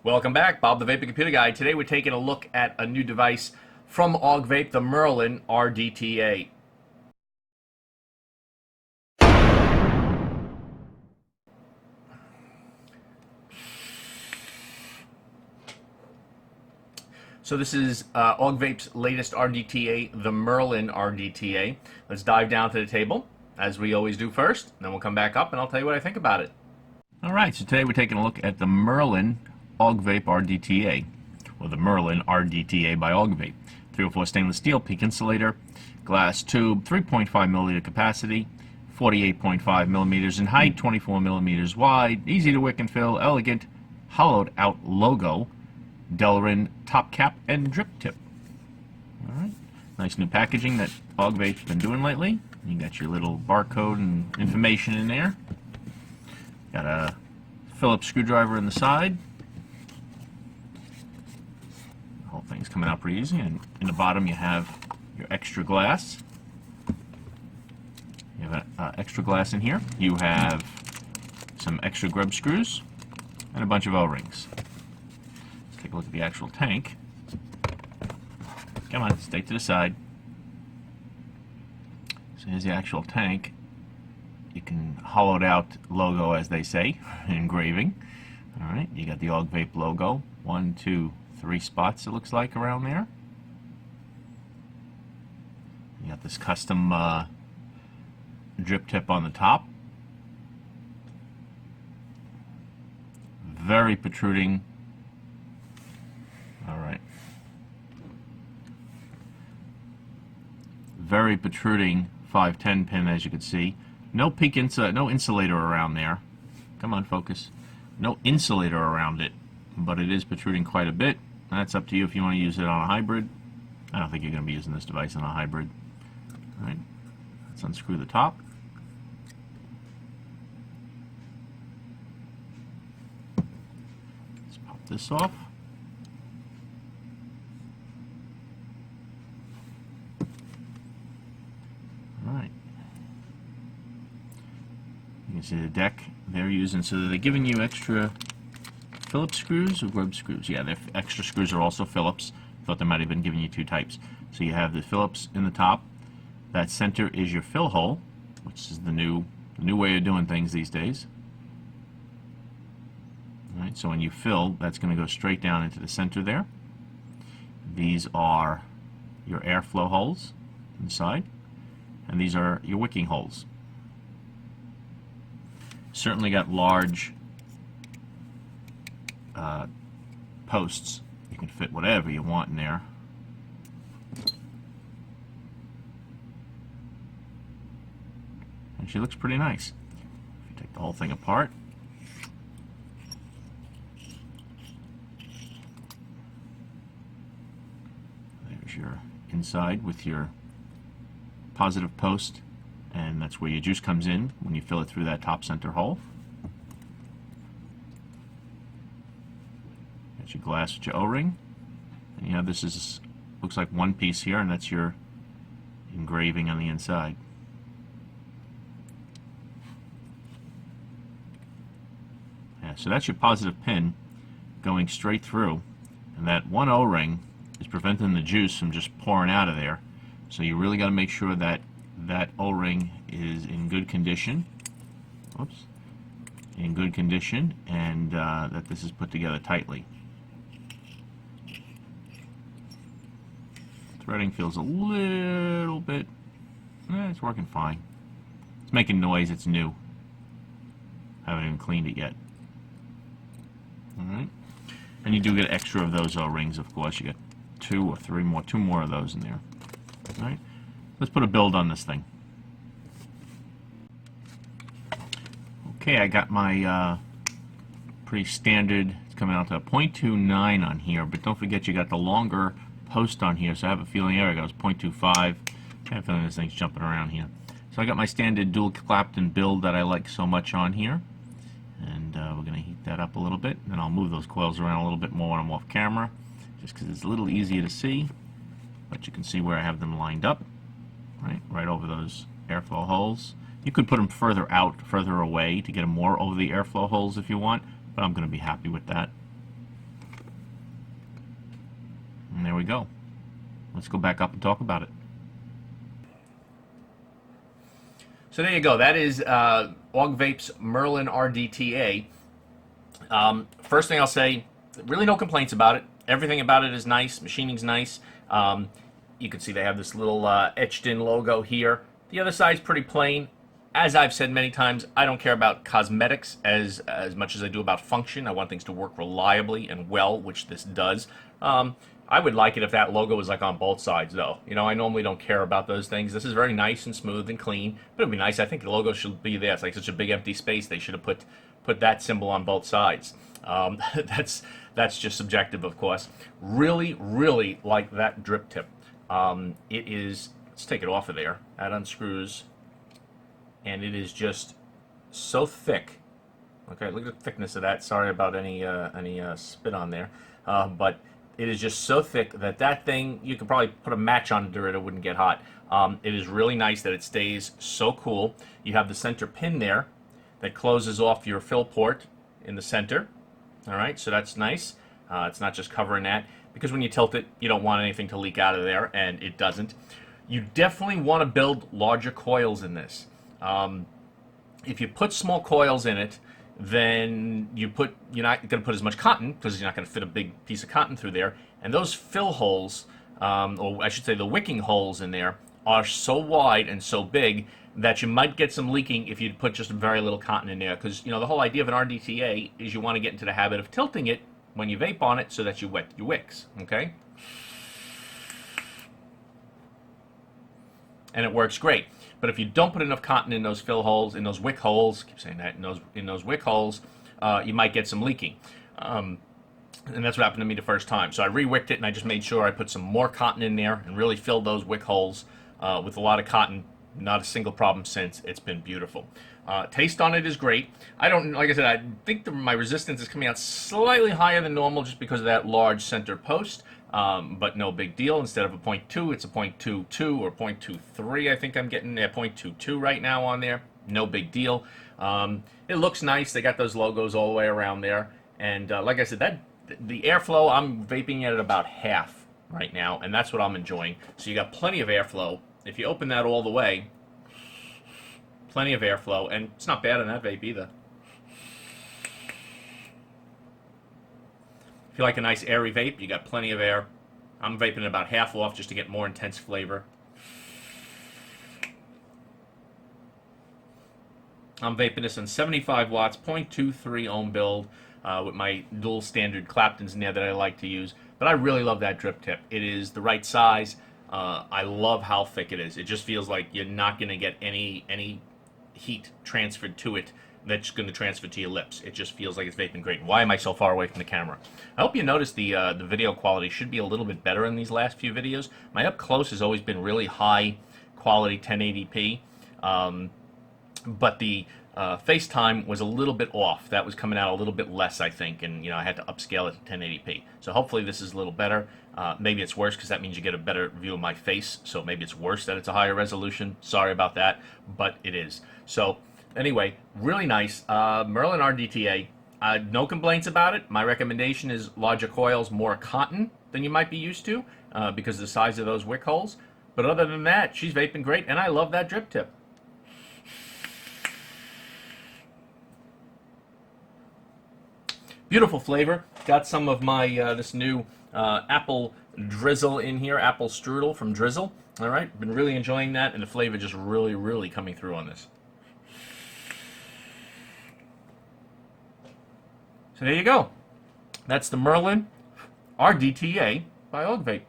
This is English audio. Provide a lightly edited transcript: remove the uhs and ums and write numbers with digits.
Welcome back, Bob the Vaping Computer Guy. Today we're taking a look at a new device from Augvape, the Merlin RDTA. So this is Augvape's latest RDTA, the Merlin RDTA. Let's dive down to the table, as we always do first. Then we'll come back up and I'll tell you what I think about it. Alright, so today we're taking a look at the Merlin Augvape RDTA, or the Merlin RDTA by Augvape. 304 stainless steel, peak insulator, glass tube, 3.5 milliliter capacity, 48.5 millimeters in height, 24 millimeters wide, easy to wick and fill, elegant, hollowed out logo, Delrin top cap and drip tip. Alright, nice new packaging that Augvape's been doing lately. You got your little barcode and information in there. Got a Phillips screwdriver in the side. The whole thing's coming out pretty easy. And in the bottom you have your extra glass. You have an extra glass in here. You have some extra grub screws and a bunch of O-rings. Let's take a look at the actual tank. Come on, stay to the side. So here's the actual tank. You can hollowed out logo, as they say, engraving. Alright, you got the Augvape logo. 1, 2, 3 spots, it looks like, around there. You got this custom drip tip on the top. Very protruding. Alright. Very protruding 510 pin, as you can see. No peak no insulator around there. Come on, focus. No insulator around it, but it is protruding quite a bit. That's up to you if you want to use it on a hybrid. I don't think you're going to be using this device on a hybrid. All right, let's unscrew the top. Let's pop this off. All right. You can see the deck they're using, so they're giving you extra Phillips screws or grub screws. Yeah, their extra screws are also Phillips. Thought they might have been giving you two types. So you have the Phillips in the top. That center is your fill hole, which is the new way of doing things these days. All right, so when you fill, that's going to go straight down into the center there. These are your airflow holes inside, and these are your wicking holes. Certainly got large posts. You can fit whatever you want in there. And she looks pretty nice. If you take the whole thing apart, there's your inside with your positive post. And that's where your juice comes in when you fill it through that top center hole. Got your glass with your O-ring. And you have this looks like one piece here, and that's your engraving on the inside. Yeah, so that's your positive pin going straight through, and that one O-ring is preventing the juice from just pouring out of there. So you really got to make sure that that O-ring is in good condition. Whoops. In good condition, and that this is put together tightly. Threading feels a little bit, it's working fine. It's making noise, it's new. Haven't even cleaned it yet. Alright. And you do get extra of those O-rings, of course. You get two more of those in there. Alright. Let's put a build on this thing. Okay, I got my pretty standard, it's coming out to a 0.29 on here, but don't forget you got the longer post on here, so I have a feeling, there it goes, 0.25. I have a feeling this thing's jumping around here. So I got my standard dual Clapton build that I like so much on here, and we're going to heat that up a little bit, and then I'll move those coils around a little bit more when I'm off camera, just because it's a little easier to see, but you can see where I have them lined up. Right over those airflow holes. You could put them further out, further away to get them more over the airflow holes if you want, but I'm going to be happy with that. we go. Let's go back up and talk about it. So there you go. That is Augvape's Merlin RDTA. First thing I'll say, really no complaints about it. Everything about it is nice. Machining's nice. You can see they have this little etched-in logo here. The other side's pretty plain. As I've said many times, I don't care about cosmetics as much as I do about function. I want things to work reliably and well, which this does. I would like it if that logo was like on both sides, though. You know, I normally don't care about those things. This is very nice and smooth and clean, but it'd be nice. I think the logo should be there. It's like such a big empty space. They should have put that symbol on both sides. That's just subjective, of course. Really, really like that drip tip. It is. Let's take it off of there. That unscrews, and it is just so thick. Okay, look at the thickness of that. Sorry about any spit on there, but it is just so thick that thing, you could probably put a match under it, it wouldn't get hot. It is really nice that it stays so cool. You have the center pin there that closes off your fill port in the center. All right, so that's nice. It's not just covering that, because when you tilt it, you don't want anything to leak out of there, and it doesn't. You definitely want to build larger coils in this. If you put small coils in it, then you're not going to put as much cotton, because you're not going to fit a big piece of cotton through there. And those fill holes, or I should say the wicking holes in there, are so wide and so big that you might get some leaking if you put just very little cotton in there. Because, you know, the whole idea of an RDTA is you want to get into the habit of tilting it when you vape on it so that you wet your wicks, okay? And it works great. But if you don't put enough cotton in those fill holes, in those wick holes, I keep saying that, in those wick holes, you might get some leaking. And that's what happened to me the first time. So I re-wicked it, and I just made sure I put some more cotton in there and really filled those wick holes with a lot of cotton. Not a single problem since. It's been beautiful. Taste on it is great. I don't, like I said, I think my resistance is coming out slightly higher than normal just because of that large center post. But no big deal. Instead of a 0.2, it's a 0.22 or 0.23. I think I'm getting there 0.22 right now on there. No big deal. It looks nice. They got those logos all the way around there. And like I said, the airflow, I'm vaping at about half right now, and that's what I'm enjoying. So you got plenty of airflow. If you open that all the way, plenty of airflow, and it's not bad on that vape either. If you like a nice airy vape, you got plenty of air. I'm vaping about half off just to get more intense flavor. I'm vaping this on 75 watts, 0.23 ohm build with my dual standard Claptons in there that I like to use. But I really love that drip tip. It is the right size. I love how thick it is. It just feels like you're not going to get any heat transferred to it that's going to transfer to your lips. It just feels like it's vaping great. Why am I so far away from the camera? I hope you noticed the video quality should be a little bit better in these last few videos. My up close has always been really high quality 1080p, but the FaceTime was a little bit off. That was coming out a little bit less, I think, and I had to upscale it to 1080p. So hopefully this is a little better. Maybe it's worse because that means you get a better view of my face. So maybe it's worse that it's a higher resolution. Sorry about that, but it is. So anyway, really nice. Merlin RDTA. No complaints about it. My recommendation is larger coils, more cotton than you might be used to because of the size of those wick holes. But other than that, she's vaping great, and I love that drip tip. Beautiful flavor. Got some of my this new apple drizzle in here, apple strudel from Drizzle. All right, been really enjoying that, and the flavor just really, really coming through on this. So there you go. That's the Merlin RDTA by Augvape.